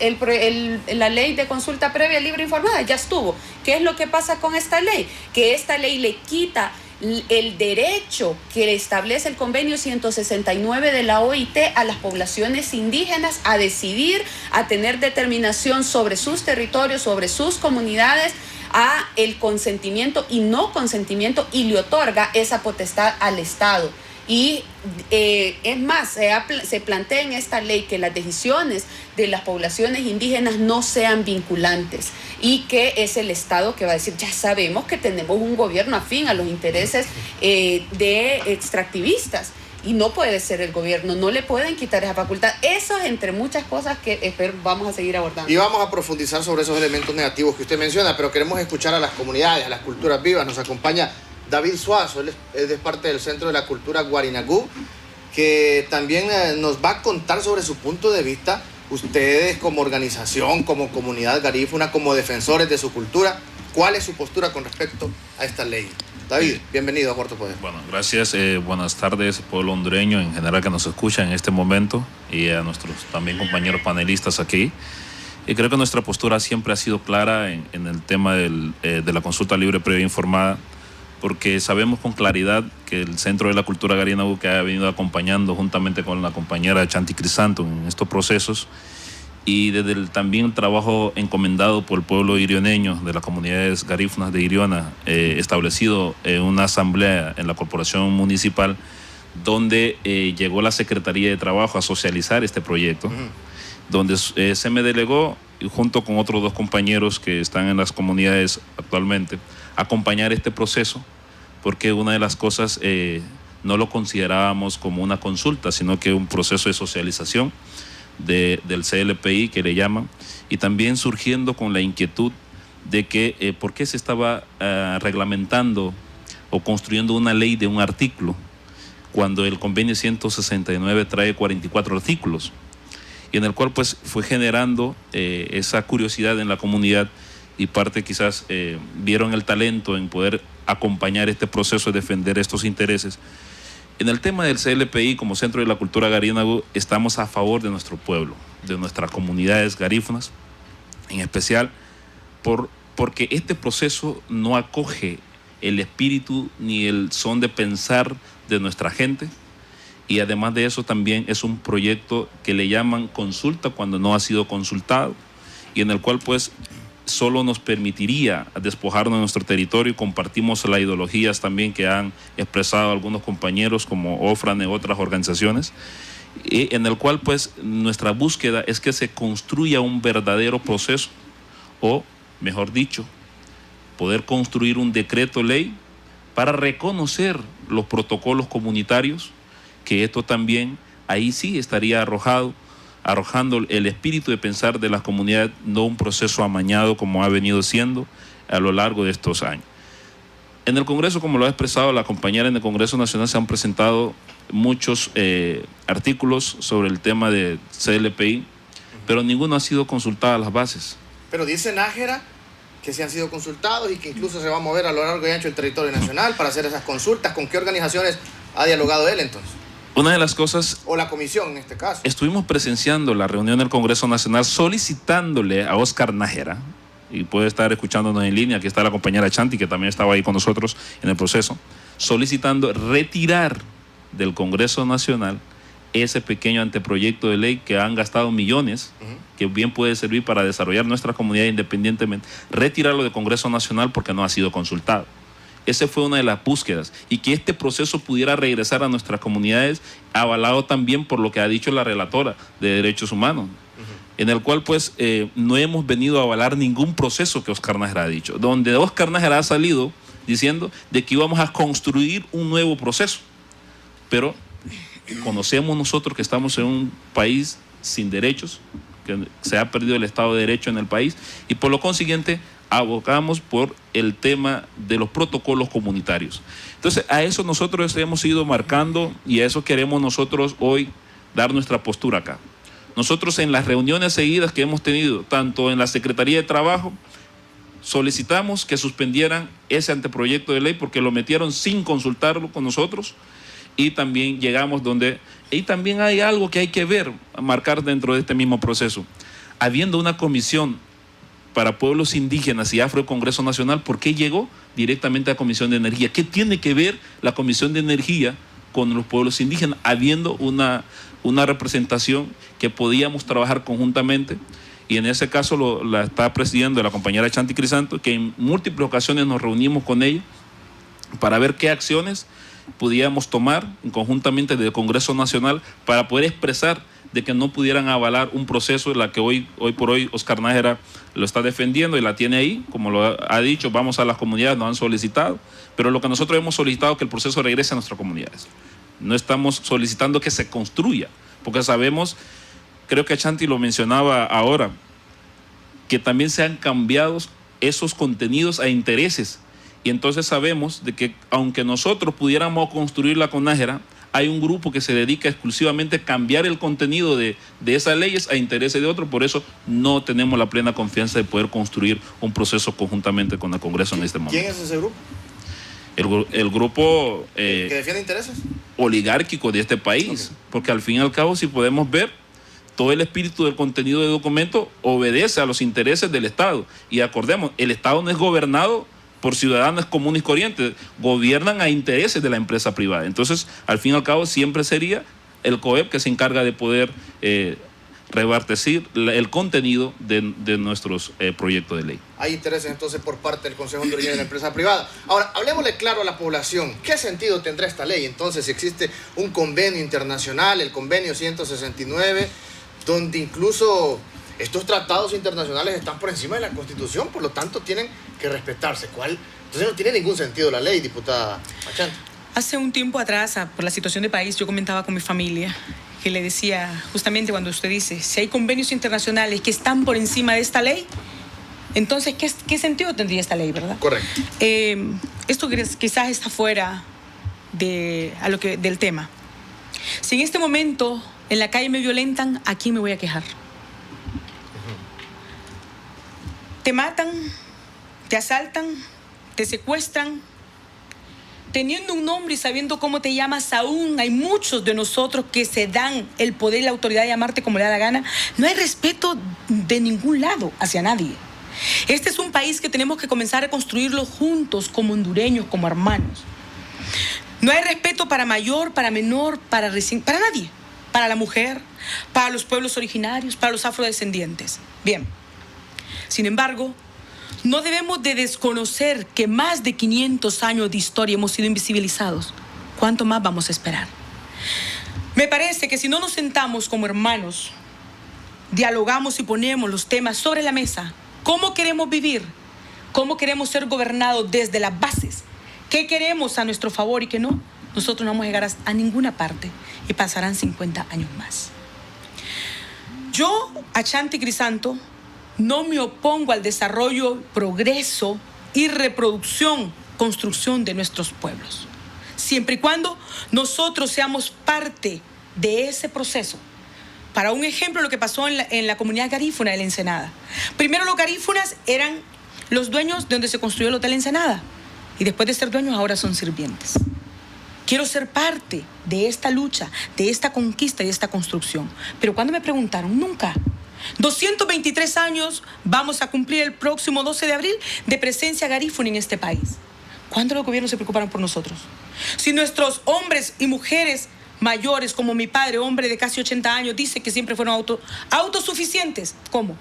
la ley de consulta previa, libre e informada, ya estuvo. ¿Qué es lo que pasa con esta ley? Que esta ley le quita el derecho que establece el convenio 169 de la OIT a las poblaciones indígenas a decidir, a tener determinación sobre sus territorios, sobre sus comunidades, a el consentimiento y no consentimiento, y le otorga esa potestad al Estado. Y es más, se plantea en esta ley que las decisiones de las poblaciones indígenas no sean vinculantes, y que es el Estado que va a decir, ya sabemos que tenemos un gobierno afín a los intereses de extractivistas, y no puede ser el gobierno, no le pueden quitar esa facultad. Eso es entre muchas cosas que vamos a seguir abordando. Y vamos a profundizar sobre esos elementos negativos que usted menciona, pero queremos escuchar a las comunidades, a las culturas vivas. Nos acompaña David Suazo, él es parte del Centro de la Cultura Guarinagú, que también nos va a contar sobre su punto de vista. Ustedes como organización, como comunidad garífuna, como defensores de su cultura, ¿cuál es su postura con respecto a esta ley? David, bienvenido a Cuarto Poder. Bueno, gracias. Buenas tardes, pueblo hondureño en general que nos escucha en este momento, y a nuestros también compañeros panelistas aquí. Y creo que nuestra postura siempre ha sido clara en el tema de la consulta libre previa informada, porque sabemos con claridad que el Centro de la Cultura Guarinagú, que ha venido acompañando juntamente con la compañera Chanti Crisanto en estos procesos, y desde también el trabajo encomendado por el pueblo irioneño de las comunidades garífunas de Iriona, establecido una asamblea en la corporación municipal, donde llegó la Secretaría de Trabajo a socializar este proyecto, donde se me delegó, junto con otros dos compañeros que están en las comunidades actualmente, acompañar este proceso, porque una de las cosas no lo considerábamos como una consulta, sino que un proceso de socialización del CLPI, que le llaman, y también surgiendo con la inquietud de que por qué se estaba reglamentando o construyendo una ley de un artículo, cuando el convenio 169 trae 44 artículos, y en el cual pues fue generando esa curiosidad en la comunidad, y parte quizás vieron el talento en poder acompañar este proceso de defender estos intereses. En el tema del CLPI, como Centro de la Cultura Guarinagú, estamos a favor de nuestro pueblo, de nuestras comunidades garífunas, en especial porque este proceso no acoge el espíritu ni el son de pensar de nuestra gente, y además de eso también es un proyecto que le llaman consulta cuando no ha sido consultado, y en el cual pues solo nos permitiría despojarnos de nuestro territorio, y compartimos las ideologías también que han expresado algunos compañeros como OFRAN y otras organizaciones, y en el cual pues nuestra búsqueda es que se construya un verdadero proceso, o mejor dicho, poder construir un decreto ley para reconocer los protocolos comunitarios, que esto también ahí sí estaría arrojando el espíritu de pensar de las comunidades, no un proceso amañado como ha venido siendo a lo largo de estos años. En el Congreso, como lo ha expresado la compañera, en el Congreso Nacional se han presentado muchos artículos sobre el tema de CLPI, pero ninguno ha sido consultado a las bases. Pero dice Nájera que se han sido consultados y que incluso se va a mover a lo largo y ancho del territorio nacional para hacer esas consultas. ¿Con qué organizaciones ha dialogado él entonces? Una de las cosas... O la comisión en este caso. Estuvimos presenciando la reunión del Congreso Nacional solicitándole a Oscar Nájera, y puede estar escuchándonos en línea, aquí está la compañera Chanti, que también estaba ahí con nosotros en el proceso, solicitando retirar del Congreso Nacional ese pequeño anteproyecto de ley que han gastado millones, que bien puede servir para desarrollar nuestra comunidad independientemente, retirarlo del Congreso Nacional porque no ha sido consultado. Esa fue una de las búsquedas, y que este proceso pudiera regresar a nuestras comunidades, avalado también por lo que ha dicho la relatora de Derechos Humanos, en el cual pues no hemos venido a avalar ningún proceso que Oscar Nájera ha dicho, donde Oscar Nájera ha salido diciendo de que íbamos a construir un nuevo proceso, pero conocemos nosotros que estamos en un país sin derechos, que se ha perdido el Estado de Derecho en el país, y por lo consiguiente abogamos por el tema de los protocolos comunitarios. Entonces, a eso nosotros hemos ido marcando y a eso queremos nosotros hoy dar nuestra postura acá. Nosotros en las reuniones seguidas que hemos tenido, tanto en la Secretaría de Trabajo, solicitamos que suspendieran ese anteproyecto de ley porque lo metieron sin consultarlo con nosotros, y también llegamos donde... Y también hay algo que hay que ver, marcar dentro de este mismo proceso. Habiendo una comisión para pueblos indígenas y Afro Congreso Nacional, ¿por qué llegó directamente a la Comisión de Energía? ¿Qué tiene que ver la Comisión de Energía con los pueblos indígenas? Habiendo una representación que podíamos trabajar conjuntamente, y en ese caso la está presidiendo la compañera Chanti Crisanto, que en múltiples ocasiones nos reunimos con ella para ver qué acciones podíamos tomar conjuntamente del Congreso Nacional para poder expresar de que no pudieran avalar un proceso en la que hoy por hoy Oscar Nájera lo está defendiendo y la tiene ahí, como lo ha dicho, vamos a las comunidades, nos han solicitado, pero lo que nosotros hemos solicitado es que el proceso regrese a nuestras comunidades. No estamos solicitando que se construya, porque sabemos, creo que Chanti lo mencionaba ahora, que también se han cambiado esos contenidos a intereses. Y entonces sabemos de que aunque nosotros pudiéramos construirla con Nájera, hay un grupo que se dedica exclusivamente a cambiar el contenido de esas leyes a intereses de otros. Por eso no tenemos la plena confianza de poder construir un proceso conjuntamente con el Congreso en este momento. ¿Quién es ese grupo? El grupo ¿que defiende intereses? Oligárquico de este país. Okay. Porque al fin y al cabo, si podemos ver, todo el espíritu del contenido del documento obedece a los intereses del Estado. Y acordemos, el Estado no es gobernado por ciudadanos comunes y corrientes, gobiernan a intereses de la empresa privada. Entonces, al fin y al cabo, siempre sería el COEP que se encarga de poder rebartecir el contenido de nuestros proyectos de ley. Hay intereses entonces por parte del Consejo Hondureño de la empresa privada. Ahora, hablemosle claro a la población, ¿qué sentido tendrá esta ley? Entonces, si existe un convenio internacional, el convenio 169, donde incluso estos tratados internacionales están por encima de la Constitución, por lo tanto tienen que respetarse. Entonces no tiene ningún sentido la ley, diputada Chanti. Hace un tiempo atrás, por la situación del país, yo comentaba con mi familia, que le decía, justamente cuando usted dice, si hay convenios internacionales que están por encima de esta ley, entonces, ¿qué sentido tendría esta ley, verdad? Correcto. Esto quizás está fuera del tema. Si en este momento en la calle me violentan, ¿a quién me voy a quejar? Te matan, te asaltan, te secuestran, teniendo un nombre y sabiendo cómo te llamas aún, hay muchos de nosotros que se dan el poder y la autoridad de llamarte como le da la gana. No hay respeto de ningún lado hacia nadie. Este es un país que tenemos que comenzar a construirlo juntos como hondureños, como hermanos. No hay respeto para mayor, para menor, para nadie. Para la mujer, para los pueblos originarios, para los afrodescendientes. Bien. Sin embargo, no debemos de desconocer que más de 500 años de historia hemos sido invisibilizados. ¿Cuánto más vamos a esperar? Me parece que si no nos sentamos como hermanos, dialogamos y ponemos los temas sobre la mesa, ¿cómo queremos vivir? ¿Cómo queremos ser gobernados desde las bases? ¿Qué queremos a nuestro favor y qué no? Nosotros no vamos a llegar a ninguna parte y pasarán 50 años más. Yo, a Chanti Crisanto, no me opongo al desarrollo, progreso y reproducción, construcción de nuestros pueblos. Siempre y cuando nosotros seamos parte de ese proceso. Para un ejemplo, lo que pasó en la comunidad garífuna de la Ensenada. Primero los garífunas eran los dueños de donde se construyó el Hotel Ensenada. Y después de ser dueños, ahora son sirvientes. Quiero ser parte de esta lucha, de esta conquista y de esta construcción. Pero cuando me preguntaron, nunca. 223 años vamos a cumplir el próximo 12 de abril de presencia garífuna en este país. ¿Cuándo los gobiernos se preocuparon por nosotros? Si nuestros hombres y mujeres mayores, como mi padre, hombre de casi 80 años, dice que siempre fueron autosuficientes, ¿cómo?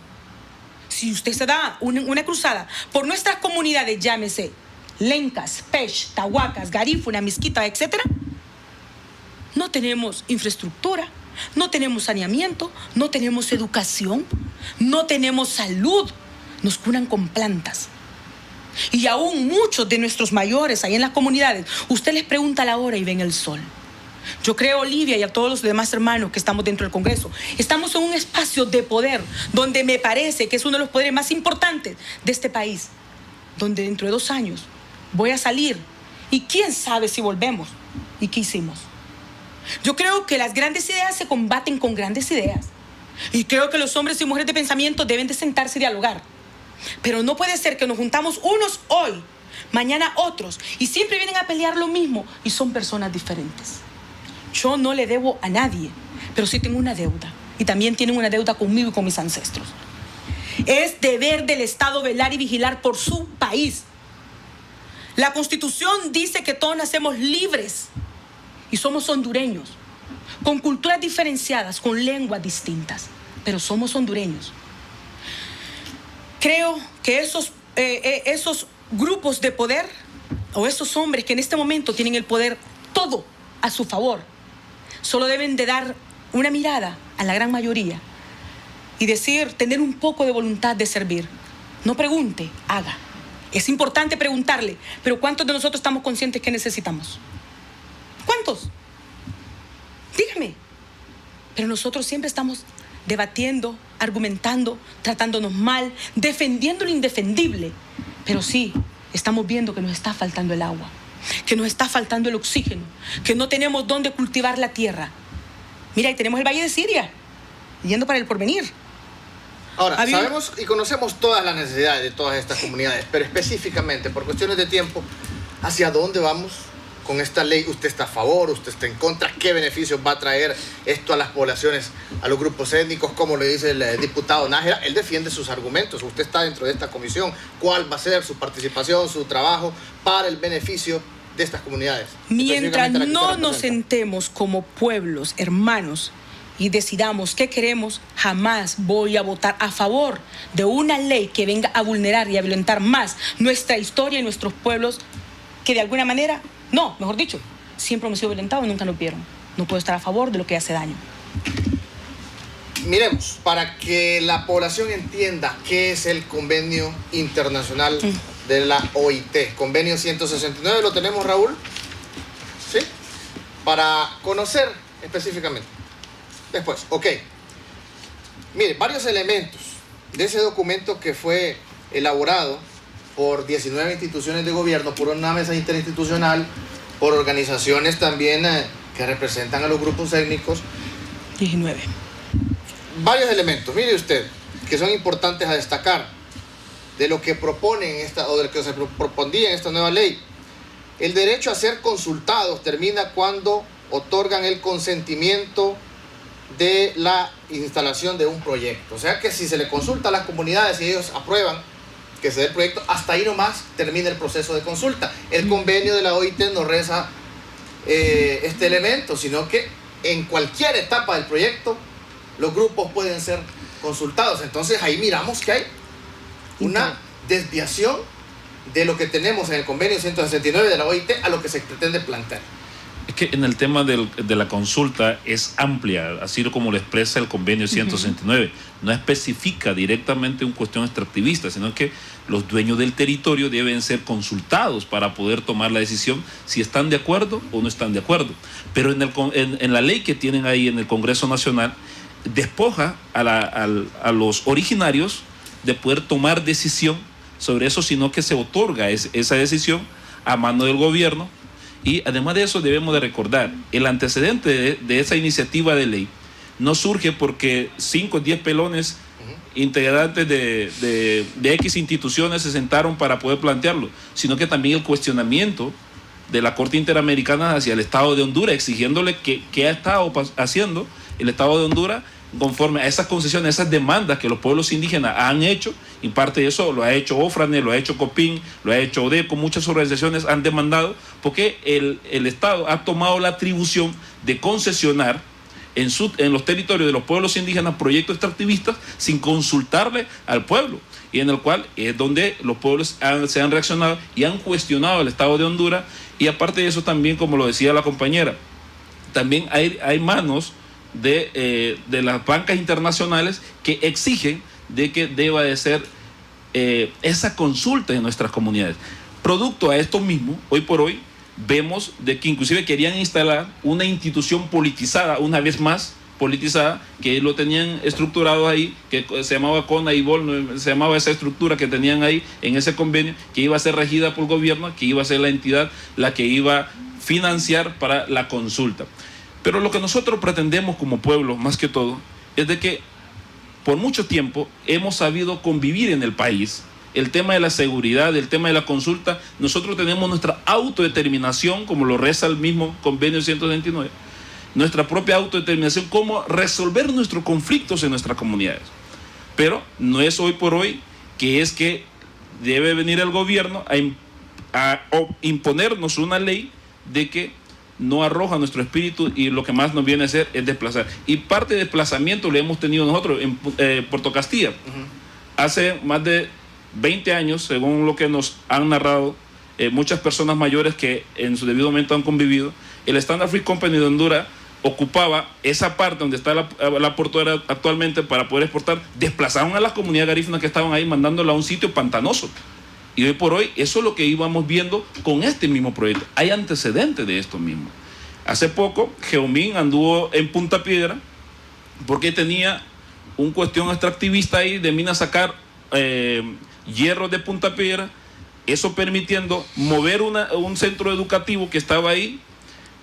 Si usted se da una cruzada por nuestras comunidades, llámese Lencas, Pech, Tahuacas, Garífuna, Misquita, etc., no tenemos infraestructura, no tenemos saneamiento, no tenemos educación, no tenemos salud, nos curan con plantas. Y aún muchos de nuestros mayores ahí en las comunidades, usted les pregunta la hora y ven el sol. Yo creo, Olivia, y a todos los demás hermanos que estamos dentro del Congreso, estamos en un espacio de poder donde me parece que es uno de los poderes más importantes de este país, donde dentro de 2 años voy a salir y quién sabe si volvemos y qué hicimos. Yo creo que las grandes ideas se combaten con grandes ideas y creo que los hombres y mujeres de pensamiento deben de sentarse y dialogar. Pero no puede ser que nos juntamos unos hoy, mañana otros, y siempre vienen a pelear lo mismo y son personas diferentes. Yo no le debo a nadie, pero sí tengo una deuda. Y también tienen una deuda conmigo y con mis ancestros. Es deber del Estado velar y vigilar por su país. La Constitución dice que todos nacemos libres y somos hondureños, con culturas diferenciadas, con lenguas distintas, pero somos hondureños. Creo que esos grupos de poder, o esos hombres que en este momento tienen el poder todo a su favor, solo deben de dar una mirada a la gran mayoría y decir, tener un poco de voluntad de servir. No pregunte, haga. Es importante preguntarle, pero ¿cuántos de nosotros estamos conscientes que necesitamos? ¿Cuántos? Dígame. Pero nosotros siempre estamos debatiendo, argumentando, tratándonos mal, defendiendo lo indefendible. Pero sí, estamos viendo que nos está faltando el agua, que nos está faltando el oxígeno, que no tenemos dónde cultivar la tierra. Mira, ahí tenemos el Valle de Siria, yendo para el porvenir. Ahora, sabemos y conocemos todas las necesidades de todas estas comunidades, pero específicamente, por cuestiones de tiempo, ¿hacia dónde vamos con esta ley? ¿Usted está a favor? ¿Usted está en contra? ¿Qué beneficios va a traer esto a las poblaciones, a los grupos étnicos? Como le dice el diputado Nájera, él defiende sus argumentos. Usted está dentro de esta comisión. ¿Cuál va a ser su participación, su trabajo para el beneficio de estas comunidades? Mientras no nos sentemos como pueblos, hermanos, y decidamos qué queremos, jamás voy a votar a favor de una ley que venga a vulnerar y a violentar más nuestra historia y nuestros pueblos, que de alguna manera, no, mejor dicho, siempre hemos sido violentados y nunca nos vieron. No puedo estar a favor de lo que hace daño. Miremos, para que la población entienda qué es el convenio internacional de la OIT. Convenio 169, ¿lo tenemos, Raúl? ¿Sí? Para conocer específicamente. Después, ok. Mire, varios elementos de ese documento que fue elaborado por 19 instituciones de gobierno, por una mesa interinstitucional, por organizaciones también que representan a los grupos étnicos. 19. Varios elementos, mire usted, que son importantes a destacar de lo que proponen o de lo que se propondía en esta nueva ley. El derecho a ser consultados termina cuando otorgan el consentimiento de la instalación de un proyecto. O sea que si se le consulta a las comunidades y ellos aprueban que se dé el proyecto, hasta ahí nomás termina el proceso de consulta. El convenio de la OIT no reza este elemento, sino que en cualquier etapa del proyecto los grupos pueden ser consultados. Entonces ahí miramos que hay una desviación de lo que tenemos en el convenio 169 de la OIT a lo que se pretende plantear. Es que en el tema de la consulta es amplia, así como lo expresa el convenio 169. No especifica directamente una cuestión extractivista, sino que los dueños del territorio deben ser consultados para poder tomar la decisión si están de acuerdo o no están de acuerdo. Pero en la ley que tienen ahí en el Congreso Nacional, despoja a los originarios de poder tomar decisión sobre eso, sino que se otorga esa decisión a mano del gobierno. Y además de eso debemos de recordar, el antecedente de esa iniciativa de ley no surge porque 5 o 10 pelones integrantes de X instituciones se sentaron para poder plantearlo, sino que también el cuestionamiento de la Corte Interamericana hacia el Estado de Honduras, exigiéndole que ha estado haciendo el Estado de Honduras conforme a esas concesiones, esas demandas que los pueblos indígenas han hecho. Y parte de eso lo ha hecho OFRANE, lo ha hecho COPIN, lo ha hecho ODECO, muchas organizaciones han demandado porque el Estado ha tomado la atribución de concesionar en los territorios de los pueblos indígenas proyectos extractivistas sin consultarle al pueblo, y en el cual es donde los pueblos se han reaccionado y han cuestionado al Estado de Honduras. Y aparte de eso también, como lo decía la compañera, también hay manos de las bancas internacionales que exigen de que deba de ser esa consulta en nuestras comunidades. Producto a esto mismo, hoy por hoy, vemos de que inclusive querían instalar una institución politizada, una vez más politizada, que lo tenían estructurado ahí, que se llamaba CONA y BOL, se llamaba esa estructura que tenían ahí en ese convenio, que iba a ser regida por el gobierno, que iba a ser la entidad la que iba a financiar para la consulta. Pero lo que nosotros pretendemos como pueblo, más que todo, es de que por mucho tiempo hemos sabido convivir en el país. El tema de la seguridad, el tema de la consulta, nosotros tenemos nuestra autodeterminación, como lo reza el mismo convenio 129, nuestra propia autodeterminación, cómo resolver nuestros conflictos en nuestras comunidades. Pero no es hoy por hoy que es que debe venir el gobierno a imponernos una ley de que no arroja nuestro espíritu y lo que más nos viene a hacer es desplazar. Y parte de desplazamiento lo hemos tenido nosotros en Puerto Castilla. Hace más de 20 años, según lo que nos han narrado muchas personas mayores que en su debido momento han convivido, el Standard Fruit Company de Honduras ocupaba esa parte donde está la portuaria actualmente para poder exportar. Desplazaron a las comunidades garífunas que estaban ahí, mandándola a un sitio pantanoso. Y hoy por hoy eso es lo que íbamos viendo con este mismo proyecto. Hay antecedentes de esto mismo. Hace poco Geomín anduvo en Punta Piedra porque tenía un cuestión extractivista ahí de minas, sacar hierro de Punta Piedra, eso permitiendo mover un centro educativo que estaba ahí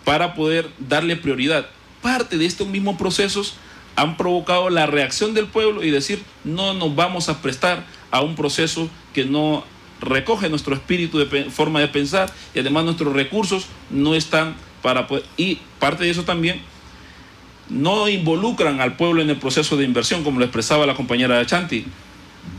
para poder darle prioridad. Parte de estos mismos procesos han provocado la reacción del pueblo y decir, no nos vamos a prestar a un proceso que no recoge nuestro espíritu de forma de pensar, y además nuestros recursos no están para poder, y parte de eso también no involucran al pueblo en el proceso de inversión, como lo expresaba la compañera de Chanti.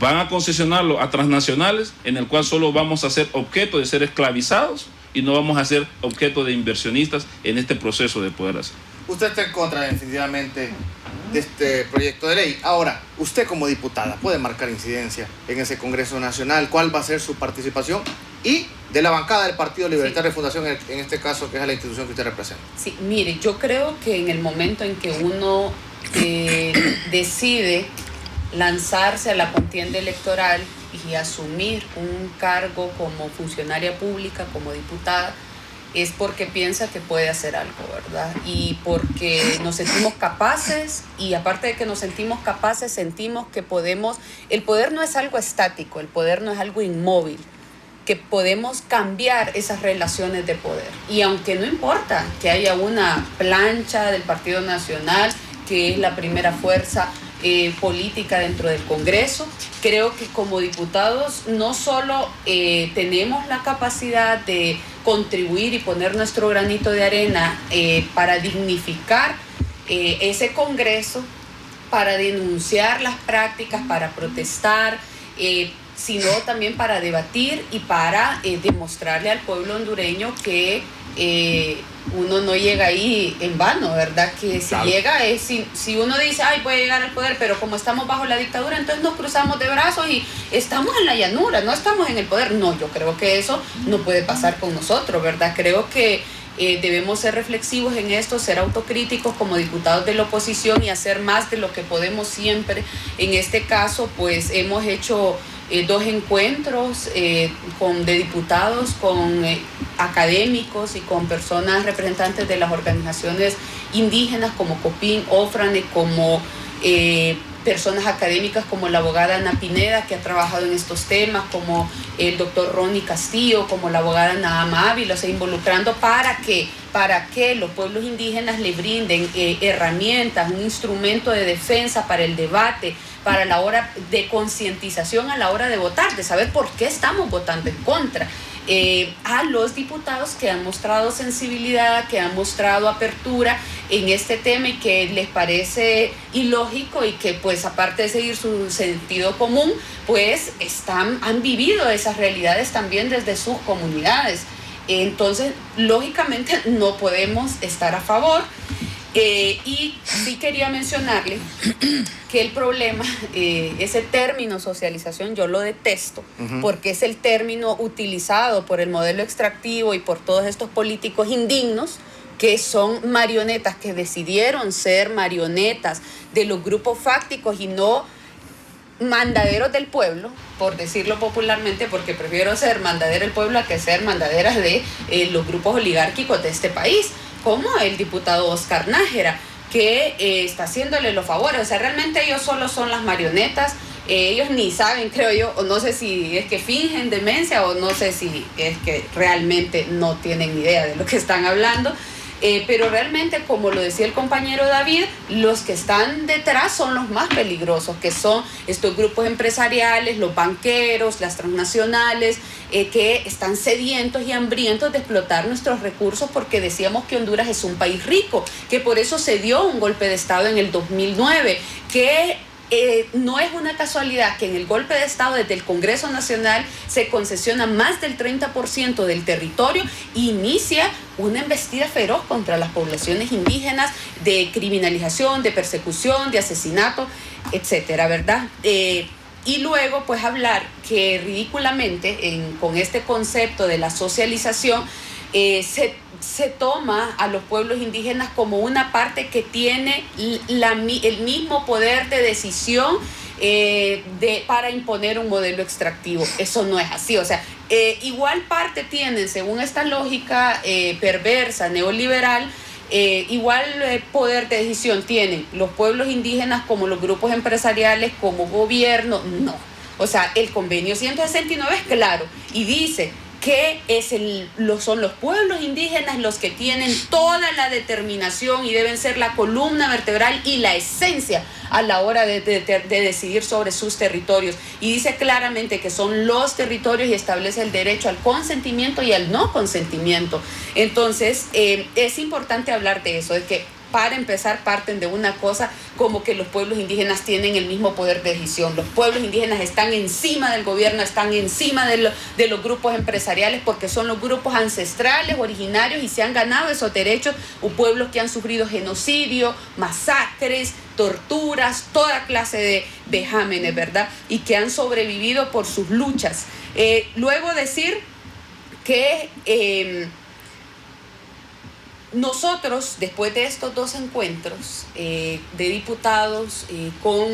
Van a concesionarlo a transnacionales, en el cual solo vamos a ser objeto de ser esclavizados y no vamos a ser objeto de inversionistas en este proceso de poder hacer. Usted está en contra definitivamente de este proyecto de ley. Ahora, usted como diputada puede marcar incidencia en ese Congreso Nacional. ¿Cuál va a ser su participación? Y de la bancada del Partido Libertad de Fundación, en este caso, que es la institución que usted representa. Sí, mire, yo creo que en el momento en que uno decide lanzarse a la contienda electoral y asumir un cargo como funcionaria pública, como diputada, es porque piensa que puede hacer algo, ¿verdad? Y porque nos sentimos capaces, y aparte de que nos sentimos capaces, sentimos que podemos. El poder no es algo estático, el poder no es algo inmóvil, que podemos cambiar esas relaciones de poder. Y aunque no importa que haya una plancha del Partido Nacional, que es la primera fuerza política dentro del Congreso, creo que como diputados no solo tenemos la capacidad de contribuir y poner nuestro granito de arena para dignificar ese Congreso, para denunciar las prácticas, para protestar, sino también para debatir y para demostrarle al pueblo hondureño que uno no llega ahí en vano, ¿verdad? Que si llega es, si uno dice, ay, puede llegar al poder, pero como estamos bajo la dictadura, entonces nos cruzamos de brazos y estamos en la llanura, no estamos en el poder. No, yo creo que eso no puede pasar con nosotros, ¿verdad? Creo que debemos ser reflexivos en esto, ser autocríticos como diputados de la oposición y hacer más de lo que podemos siempre. En este caso, pues hemos hecho 2 encuentros de diputados con académicos y con personas representantes de las organizaciones indígenas como COPIN, OFRANE, como personas académicas como la abogada Ana Pineda, que ha trabajado en estos temas, como el doctor Ronnie Castillo, como la abogada Nahama Ávila, o sea, involucrando para que los pueblos indígenas le brinden herramientas, un instrumento de defensa para el debate, para la hora de concientización a la hora de votar, de saber por qué estamos votando en contra. A los diputados que han mostrado sensibilidad, que han mostrado apertura en este tema y que les parece ilógico y que pues aparte de seguir su sentido común, pues han vivido esas realidades también desde sus comunidades. Entonces, lógicamente no podemos estar a favor. Y sí quería mencionarle que el problema, ese término socialización, yo lo detesto, porque es el término utilizado por el modelo extractivo y por todos estos políticos indignos que son marionetas, que decidieron ser marionetas de los grupos fácticos y no mandaderos del pueblo, por decirlo popularmente, porque prefiero ser mandadera del pueblo a que ser mandadera de los grupos oligárquicos de este país, como el diputado Oscar Nájera, que está haciéndole los favores. O sea, realmente ellos solo son las marionetas. Ellos ni saben, creo yo, o no sé si es que fingen demencia o no sé si es que realmente no tienen idea de lo que están hablando. Pero realmente, como lo decía el compañero David, los que están detrás son los más peligrosos, que son estos grupos empresariales, los banqueros, las transnacionales, que están sedientos y hambrientos de explotar nuestros recursos, porque decíamos que Honduras es un país rico, que por eso se dio un golpe de Estado en el 2009, que no es una casualidad que en el golpe de Estado desde el Congreso Nacional se concesiona más del 30% del territorio, inicia una embestida feroz contra las poblaciones indígenas, de criminalización, de persecución, de asesinato, etcétera, ¿verdad? Y luego, pues, hablar que ridículamente con este concepto de la socialización se toma a los pueblos indígenas como una parte que tiene el mismo poder de decisión para imponer un modelo extractivo. Eso no es así. O sea, igual parte tienen, según esta lógica perversa, neoliberal, igual poder de decisión tienen los pueblos indígenas como los grupos empresariales, como gobierno. No. O sea, el convenio 169 es claro y dice que son los pueblos indígenas los que tienen toda la determinación y deben ser la columna vertebral y la esencia a la hora de decidir sobre sus territorios. Y dice claramente que son los territorios y establece el derecho al consentimiento y al no consentimiento. Entonces, es importante hablar de eso, de que para empezar parten de una cosa como que los pueblos indígenas tienen el mismo poder de decisión. Los pueblos indígenas están encima del gobierno, están encima de los grupos empresariales, porque son los grupos ancestrales, originarios, y se han ganado esos derechos. O pueblos que han sufrido genocidio, masacres, torturas, toda clase de vejámenes, ¿verdad? Y que han sobrevivido por sus luchas. Luego decir que nosotros, después de estos dos encuentros de diputados con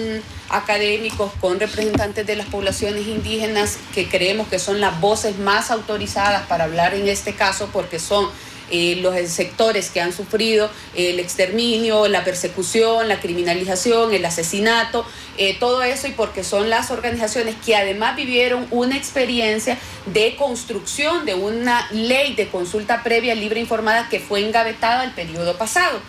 académicos, con representantes de las poblaciones indígenas, que creemos que son las voces más autorizadas para hablar en este caso, porque son los sectores que han sufrido el exterminio, la persecución, la criminalización, el asesinato, todo eso, y porque son las organizaciones que además vivieron una experiencia de construcción de una ley de consulta previa, libre e informada, que fue engavetada el periodo pasado.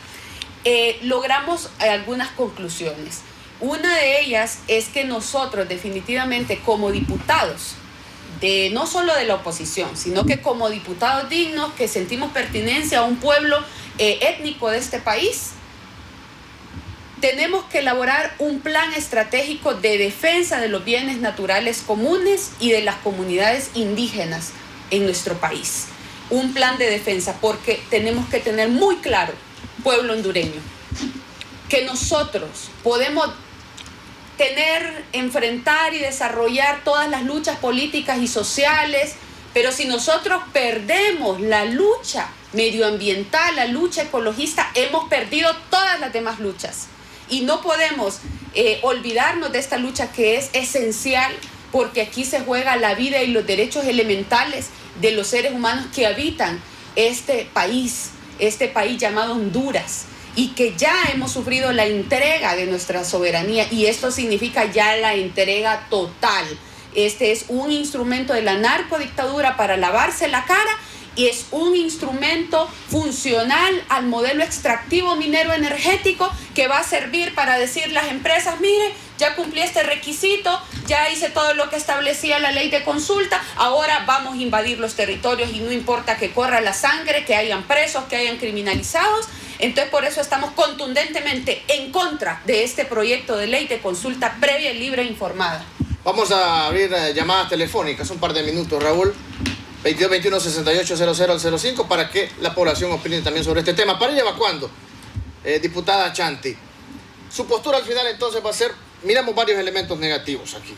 Logramos algunas conclusiones. Una de ellas es que nosotros definitivamente, como diputados, no solo de la oposición, sino que como diputados dignos que sentimos pertenencia a un pueblo étnico de este país, tenemos que elaborar un plan estratégico de defensa de los bienes naturales comunes y de las comunidades indígenas en nuestro país. Un plan de defensa, porque tenemos que tener muy claro, pueblo hondureño, que nosotros podemos enfrentar y desarrollar todas las luchas políticas y sociales, pero si nosotros perdemos la lucha medioambiental, la lucha ecologista, hemos perdido todas las demás luchas. Y no podemos olvidarnos de esta lucha, que es esencial, porque aquí se juega la vida y los derechos elementales de los seres humanos que habitan este país llamado Honduras, y que ya hemos sufrido la entrega de nuestra soberanía, y esto significa ya la entrega total. Este es un instrumento de la narcodictadura para lavarse la cara, y es un instrumento funcional al modelo extractivo minero energético, que va a servir para decir las empresas: mire, ya cumplí este requisito, ya hice todo lo que establecía la ley de consulta, ahora vamos a invadir los territorios y no importa que corra la sangre, que hayan presos, que hayan criminalizados. Entonces, por eso estamos contundentemente en contra de este proyecto de ley de consulta previa, libre e informada. Vamos a abrir llamadas telefónicas, un par de minutos, Raúl. 2221-6800-05, para que la población opine también sobre este tema. Para ir evacuando, diputada Chanti, su postura al final entonces va a ser: miramos varios elementos negativos aquí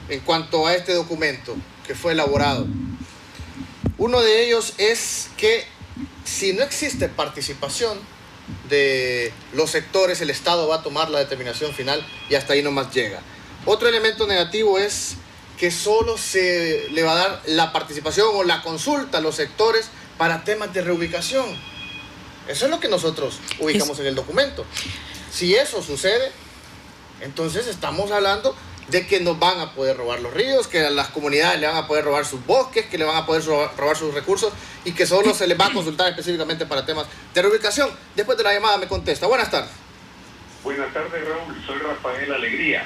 en cuanto a este documento que fue elaborado. Uno de ellos es que si no existe participación de los sectores, el Estado va a tomar la determinación final y hasta ahí nomás llega. Otro elemento negativo es que solo se le va a dar la participación o la consulta a los sectores para temas de reubicación. Eso es lo que nosotros ubicamos en el documento. Si eso sucede, entonces estamos hablando de que nos van a poder robar los ríos, que a las comunidades le van a poder robar sus bosques, que le van a poder robar sus recursos y que solo se les va a consultar específicamente para temas de reubicación. Después de la llamada me contesta. Buenas tardes. Buenas tardes, Raúl. Soy Rafael Alegría.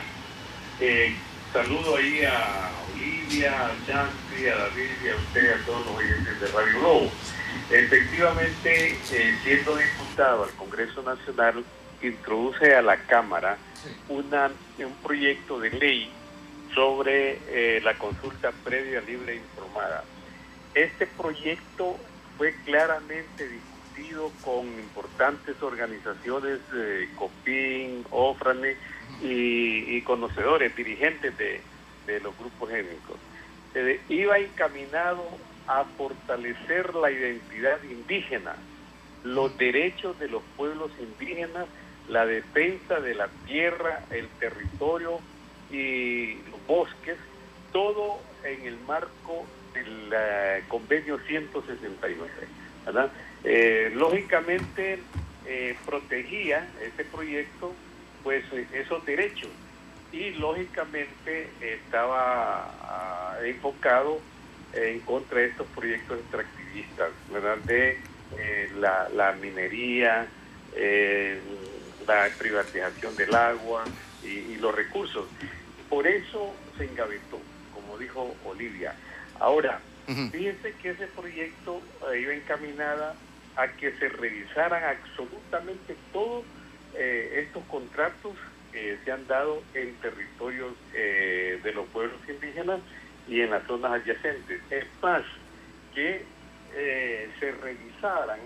Saludo ahí a Olivia, a Chanti, a David y a usted, a todos los oyentes de Radio Globo. Efectivamente, siendo diputado al Congreso Nacional, introduce a la Cámara un proyecto de ley sobre la consulta previa, libre e informada. Este proyecto fue claramente discutido con importantes organizaciones, COPIN, OFRANE y conocedores, dirigentes de los grupos étnicos. Iba encaminado a fortalecer la identidad indígena, los derechos de los pueblos indígenas, la defensa de la tierra, el territorio y los bosques, todo en el marco del convenio 169, ¿verdad? Lógicamente protegía este proyecto pues esos derechos y lógicamente estaba enfocado en contra de estos proyectos extractivistas, ¿verdad? De la minería, la privatización del agua y los recursos. Por eso se engavetó, como dijo Olivia. Ahora, fíjense que ese proyecto iba encaminada a que se revisaran absolutamente todos estos contratos que se han dado en territorios de los pueblos indígenas y en las zonas adyacentes. Es más, que se revisaran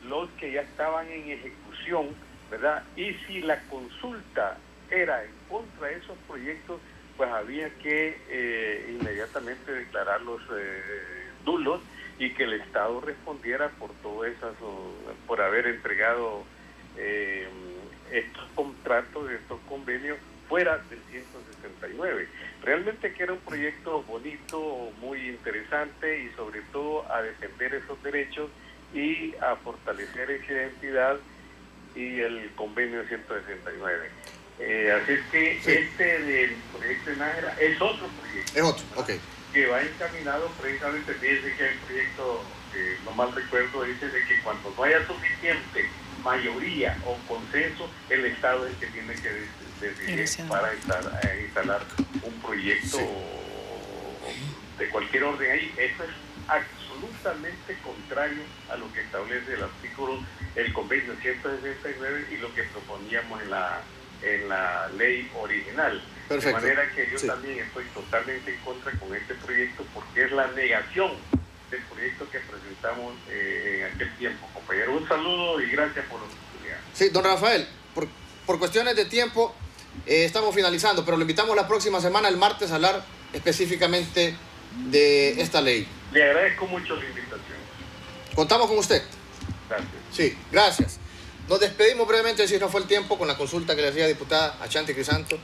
los que ya estaban en ejecución, ¿verdad? Y si la consulta era en contra de esos proyectos, pues había que inmediatamente declararlos nulos y que el Estado respondiera por todo eso, por haber entregado estos contratos, estos convenios fuera del 169. Realmente que era un proyecto bonito, muy interesante y sobre todo a defender esos derechos y a fortalecer esa identidad y el convenio 169. Así es que sí. Este del proyecto de Nájera es otro proyecto. Es otro, ok. Que va encaminado precisamente, dice que hay un proyecto, no mal recuerdo, dice de que cuando no haya suficiente mayoría o consenso, el Estado es el que tiene que decidir para instalar un proyecto de cualquier orden ahí. Eso es absolutamente contrario a lo que establece el artículo, el convenio 169 y lo que proponíamos en la ley original. Perfecto. De manera que yo también estoy totalmente en contra con este proyecto porque es la negación del proyecto que presentamos en aquel tiempo, compañero. Un saludo y gracias por la oportunidad. Sí, don Rafael, por cuestiones de tiempo estamos finalizando, pero lo invitamos la próxima semana, el martes, a hablar específicamente de esta ley. Le agradezco mucho la invitación. Contamos con usted. Gracias. Sí, gracias. Nos despedimos brevemente, si no fue el tiempo, con la consulta que le hacía diputada a Chanti Crisanto,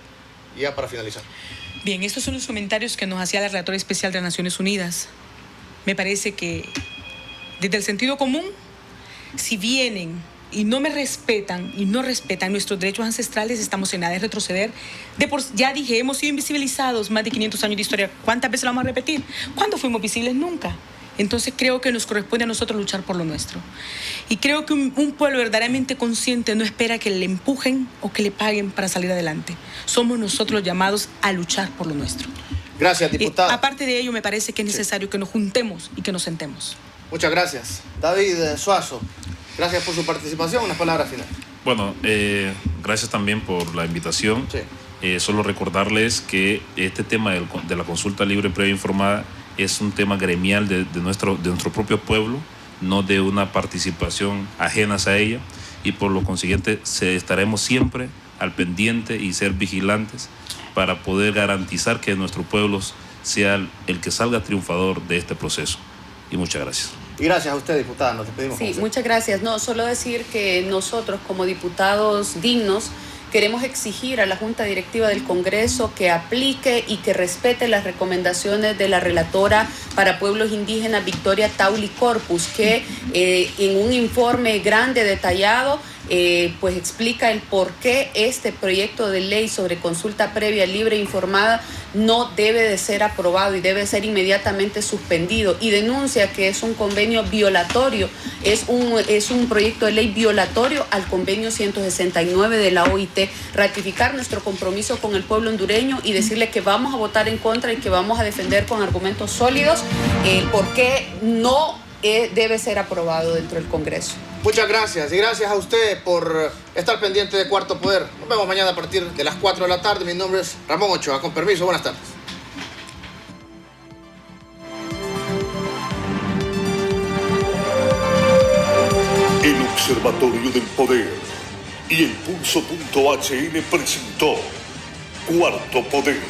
y ya para finalizar. Bien, estos son los comentarios que nos hacía la relatora especial de Naciones Unidas. Me parece que desde el sentido común, si vienen y no me respetan y no respetan nuestros derechos ancestrales, estamos en nada de retroceder. Ya dije, hemos sido invisibilizados más de 500 años de historia. ¿Cuántas veces lo vamos a repetir? ¿Cuándo fuimos visibles? Nunca. Entonces creo que nos corresponde a nosotros luchar por lo nuestro. Y creo que un pueblo verdaderamente consciente no espera que le empujen o que le paguen para salir adelante. Somos nosotros llamados a luchar por lo nuestro. Gracias, diputada. Aparte de ello, me parece que es necesario que nos juntemos y que nos sentemos. Muchas gracias. David Suazo, gracias por su participación. Unas palabras finales. Bueno, gracias también por la invitación. Sí. Solo recordarles que este tema de la consulta libre previa informada es un tema gremial de nuestro propio pueblo, no de una participación ajena a ella, y por lo consiguiente estaremos siempre al pendiente y ser vigilantes para poder garantizar que nuestro pueblo sea el que salga triunfador de este proceso. Y muchas gracias. Y gracias a usted, diputada. Nos despedimos. Sí, muchas gracias. No, solo decir que nosotros como diputados dignos queremos exigir a la Junta Directiva del Congreso que aplique y que respete las recomendaciones de la relatora para pueblos indígenas, Victoria Tauli Corpus, que en un informe grande, detallado, pues explica el por qué este proyecto de ley sobre consulta previa, libre e informada no debe de ser aprobado y debe ser inmediatamente suspendido, y denuncia que es un convenio violatorio, es un proyecto de ley violatorio al convenio 169 de la OIT. Ratificar nuestro compromiso con el pueblo hondureño y decirle que vamos a votar en contra y que vamos a defender con argumentos sólidos por qué no debe ser aprobado dentro del Congreso. Muchas gracias, y gracias a usted por estar pendiente de Cuarto Poder. Nos vemos mañana a partir de las 4 de la tarde. Mi nombre es Ramón Ochoa. Con permiso, buenas tardes. El Observatorio del Poder y el Pulso.hn presentó Cuarto Poder.